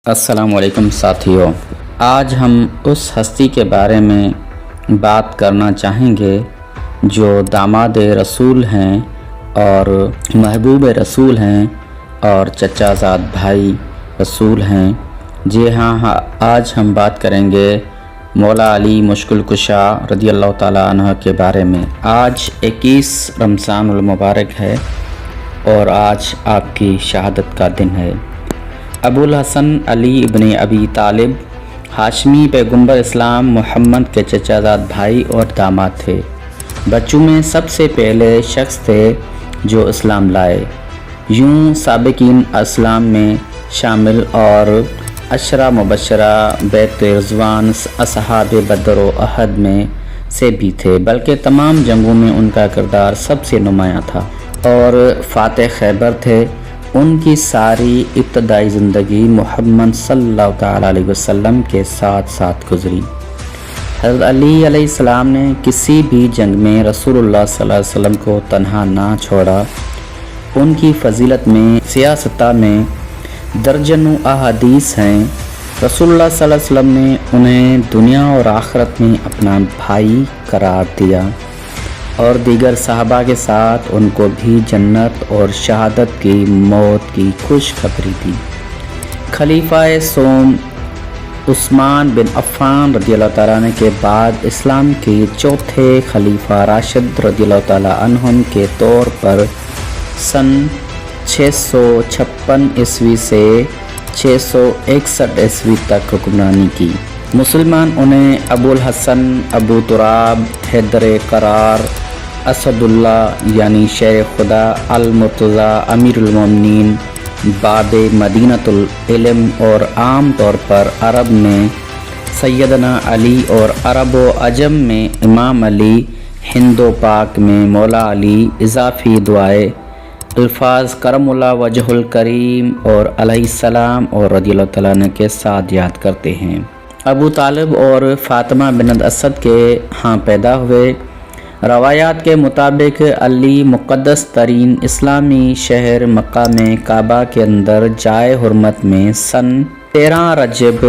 अस्सलाम वालेकुम साथियों, आज हम उस हस्ती के बारे में बात करना चाहेंगे जो दामाद रसूल हैं और महबूब रसूल हैं और चचाजाद भाई रसूल हैं। जी हाँ, आज हम बात करेंगे मौला अली मुश्किल कुशा रज़ी अल्लाह ताला अन्हु के बारे में। आज 21 रमज़ानुल मुबारक है और आज आपकी शहादत का दिन है। अबुल हसन अली इब्न अबी तालिब हाशमी पैगम्बर इस्लाम मोहम्मद के चचाजाद भाई और दामाद थे। बच्चों में सबसे पहले शख्स थे जो इस्लाम लाए। यूं साबिकीन इस्लाम में शामिल और अशरा मुबशरा बैत रिज़वान असहाब बदर व अहद में से भी थे, बल्कि तमाम जंगों में उनका किरदार सबसे नुमायाँ था और फ़ातह खैबर थे। उनकी सारी इब्तदाई ज़िंदगी मोहम्मद सल्लल्लाहु तआला अलैहि वसल्लम के साथ साथ गुजरी। हज़रत अली अलैहिस्सलाम ने किसी भी जंग में रसूलुल्लाह सल्लल्लाहु अलैहि वसल्लम को तन्हा ना छोड़ा। उनकी फजीलत में सियासता में दर्जनों अहादीस हैं। रसूलुल्लाह सल्लल्लाहु अलैहि वसल्लम ने उन्हें दुनिया और आखिरत में अपना भाई करार दिया और दीगर सहाबा के साथ उनको भी जन्नत और शहादत की मौत की खुशखबरी दी। खलीफा सोम उस्मान बिन अफ़्फ़ान रज़ियल्लाहु ताला अन्हु के बाद इस्लाम के चौथे खलीफा राशिद रज़ियल्लाहु ताला अन्हुम के तौर पर सन 656 ईस्वी से 661 ईस्वी तक हुक्मरानी की। मुसलमान उन्हें अबुल हसन, अबू तुराब, हैदर करार, असदुल्ला यानी शेर खुदा, अल मुर्तज़ा, अमीरुल मोमिनीन, बाबे मदीनतुल इल्म और आम तौर पर अरब में सैयदना अली और अरब व अजम में इमाम अली, हिंदो पाक में मौला अली इजाफ़ी दुआए अल्फाज करमुल्ला वजहुल करीम और अलैहिस्सलाम और रज़ियल्लाहु तआला अन्हु के साथ याद करते हैं। अबू तालिब और फ़ातिमा बिनत असद के यहाँ पैदा हुए। रवायात के मुताबिक अली मुक़द्दस तरीन इस्लामी शहर मक्का में काबा के अंदर जाए हुर्मत में सन 13 रजब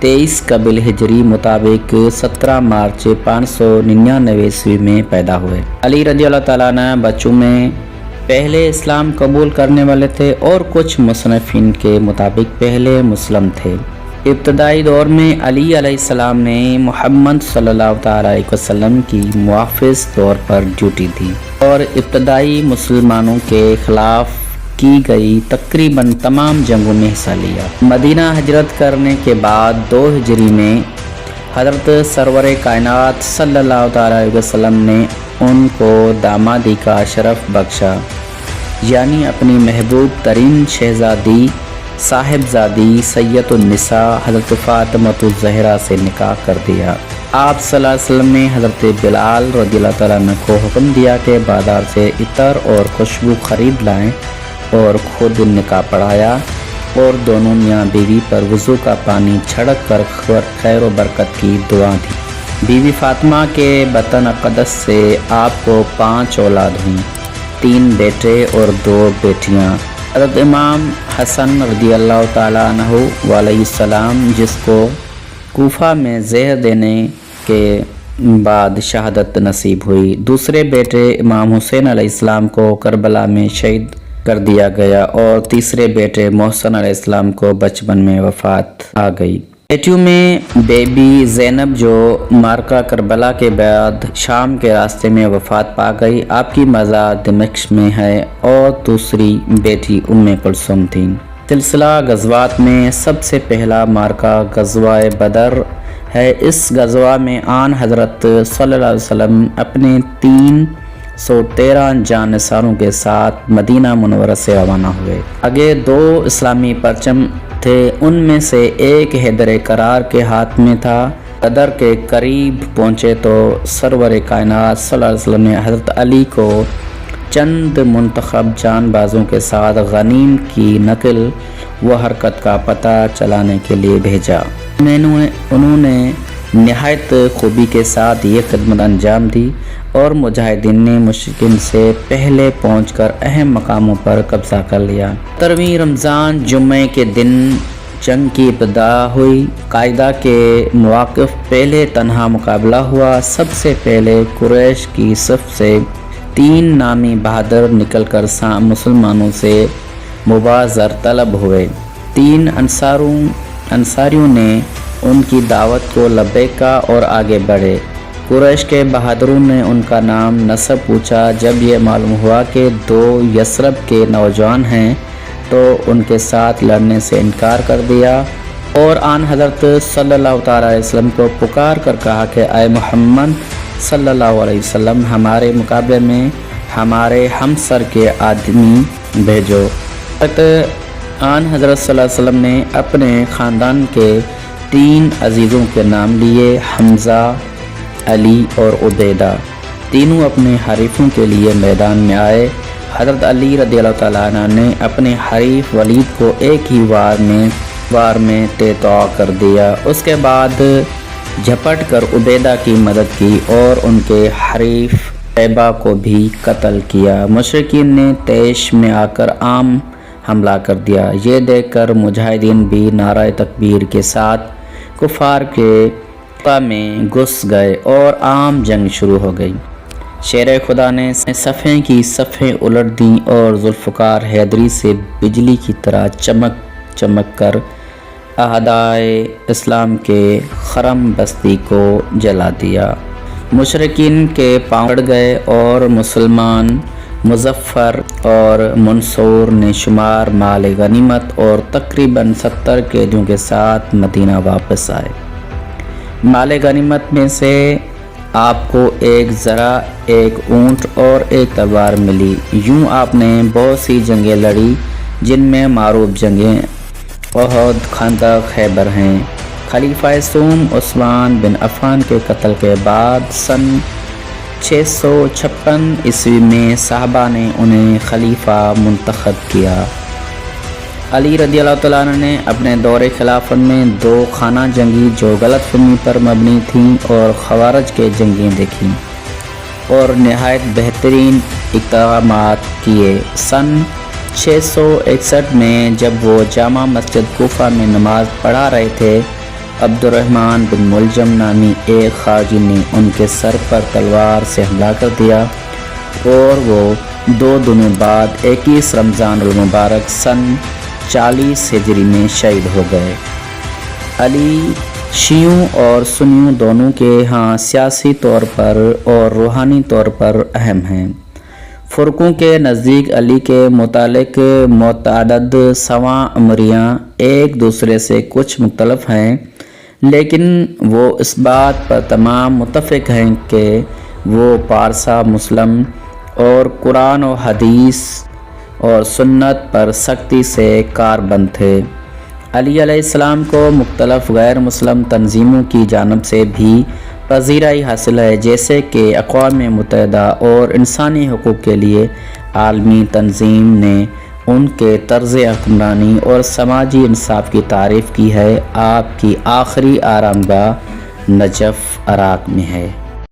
23 कबिल हिजरी मुताबिक 17 मार्च 599 ईस्वी में पैदा हुए। अली रज़ियल्लाहु ताला अन्हु बच्चों में पहले इस्लाम कबूल करने वाले थे और कुछ मुसन्निफ़ीन के मुताबिक पहले मुस्लिम थे। इब्तदाई दौर में अली अलैहिस्सलाम ने मोहम्मद सल्लल्लाहु तआला अलैहि वसल्लम की मुआफ़िज़ तौर पर ड्यूटी दी और इब्तदाई मुसलमानों के ख़िलाफ़ की गई तकरीबन तमाम जंगों में हिस्सा लिया। मदीना हिजरत करने के बाद 2 हिजरी में हज़रत सरवर कायनात सल्लल्लाहु तआला अलैहि वसल्लम ने उनको दामादी का शरफ़ बख्शा, यानी अपनी महबूब तरीन शहज़ादी साहिबजादी सैयदुन्निसा हज़रत फ़ातिमतुज़ ज़हरा से निकाह कर दिया। आप सल्लल्लाहु अलैहि वसल्लम ने हज़रत बिलाल रज़ियल्लाहु ताला अन्हु को हुक्म दिया कि बाज़ार से इतर और खुशबू ख़रीद लाएं और खुद निकाह पढ़ाया और दोनों मियाँ बीवी पर वज़ू का पानी छिड़क कर खैर व बरकत की दुआ दी। बीवी फ़ातिमा के बतन अक़दस से आपको 5 औलाद हुई, 3 बेटे और 2 बेटियाँ। हज़रत इमाम हसन रज़ियल्लाहु ताला अन्हु अलैहिस्सलाम, जिसको कूफा में ज़हर देने के बाद शहादत नसीब हुई। दूसरे बेटे इमाम हुसैन अलैहिस्सलाम को करबला में शहीद कर दिया गया और तीसरे बेटे मोहसिन अलैहिस्सलाम को बचपन में वफ़ात आ गई। बेटियों में बेबी ज़ैनब जो मार्का करबला के बाद शाम के रास्ते में वफ़ात पा गई, आपकी मज़ार दिमश्क में है और दूसरी बेटी उम्मे कुलसूम थी। सिलसिला गज़वात में सबसे पहला मार्का गज़वा बदर है। इस गज़वा में आन हज़रत सल्लल्लाहु अलैहि वसल्लम अपने 313 जानिसारों के साथ मदीना मुनव्वरा से रवाना हुए। आगे 2 इस्लामी परचम थे, उनमें से एक हैदर करार के हाथ में था। बदर के करीब पहुँचे तो सरवर कायनात सल्लल्लाहु अलैहि वसल्लम ने हज़रत अली को चंद मुंतखब जानबाजों के साथ गनीम की नकल व हरकत का पता चलाने के लिए भेजा। उन्होंने नहायत खूबी के साथ ये खिदमत अंजाम दी और मुजाहिदीन ने मुश्रिकीन से पहले पहुंचकर अहम मकामों पर कब्जा कर लिया। 17वीं रमज़ान जुम्मे के दिन جنگ کی ابتدا ہوئی۔ قاعدہ کے مواقف پہلے تنہا مقابلہ ہوا۔ سب سے پہلے قریش کی صف سے 3 نامی بہادر نکل کر مسلمانوں سے مبارزہ طلب ہوئے۔ 3 انصاریوں نے ان کی دعوت کو لبیک کہا اور آگے بڑھے۔ قریش کے بہادروں نے ان کا نام نسب پوچھا۔ جب یہ معلوم ہوا کہ 2 یثرب کے نوجوان ہیں تو ان کے ساتھ لڑنے سے انکار کر دیا اور آن حضرت صلی اللہ تعالیٰ علیہ وسلم کو پکار کر کہا کہ اے محمد صلی اللہ علیہ وسلم، ہمارے مقابلے میں ہمارے ہمسر کے آدمی بھیجو۔ آن حضرت صلی اللہ علیہ وسلم نے اپنے خاندان کے 3 عزیزوں کے نام لیے، حمزہ، علی اور عبیدہ۔ تینوں اپنے حریفوں کے لیے میدان میں آئے۔ حضرت علی رضی اللہ تعالیٰ عنہ نے اپنے حریف ولید کو ایک ہی وار میں تیتوا کر دیا۔ اس کے بعد جھپٹ کر عبیدہ کی مدد کی اور ان کے حریف شیبہ کو بھی قتل کیا۔ مشرکین نے طیش میں آ کر عام حملہ کر دیا۔ یہ دیکھ کر مجاہدین بھی نعرہ تکبیر کے ساتھ کفار کے میں گھس گئے اور عام جنگ شروع ہو گئی۔ شیر خدا نے صفیں کی صفیں الٹ دیں اور ذوالفقار حیدری سے بجلی کی طرح چمک کر اعدائے اسلام کے خرم بستی کو جلا دیا۔ مشرکین کے پاؤں اڑ گئے اور مسلمان مظفر اور منصور نے شمار مال غنیمت اور تقریباً 70 قیدیوں کے ساتھ مدینہ واپس آئے۔ مال غنیمت میں سے آپ کو 1 زرہ، 1 اونٹ اور 1 تلوار ملی۔ یوں آپ نے بہت سی جنگیں لڑی جن میں معروف جنگیں احد، خندق، خیبر ہیں۔ خلیفہ سوم عثمان بن عفان کے قتل کے بعد سن 656 عیسوی میں صحابہ نے انہیں خلیفہ منتخب کیا۔ علی رضی اللہ تعالیٰ عنہ نے اپنے دور خلافت میں 2 خانہ جنگی جو غلط فہمی پر مبنی تھیں اور خوارج کے جنگیں دیکھیں اور نہایت بہترین اقدامات کیے۔ سن 661 میں جب وہ جامع مسجد کوفہ میں نماز پڑھا رہے تھے، عبد الرحمن بن ملجم نامی ایک خارجی نے ان کے سر پر تلوار سے حملہ کر دیا اور وہ 2 دنوں بعد 21 رمضان المبارک سن 40 ہجری میں شہید ہو گئے۔ علی شیعوں اور سنیوں دونوں کے ہاں سیاسی طور پر اور روحانی طور پر اہم ہیں۔ فرقوں کے نزدیک علی کے متعلق متعدد سواں امریاں ایک دوسرے سے کچھ مختلف ہیں، لیکن وہ اس بات پر تمام متفق ہیں کہ وہ پارسا مسلم اور قرآن و حدیث اور سنت پر سختی سے کاربند تھے۔ علی علیہ السلام کو مختلف غیر مسلم تنظیموں کی جانب سے بھی پذیرائی حاصل ہے، جیسے کہ اقوام متحدہ اور انسانی حقوق کے لیے عالمی تنظیم نے ان کے طرز حکمرانی اور سماجی انصاف کی تعریف کی ہے۔ آپ کی آخری آرامگاہ نجف عراق میں ہے۔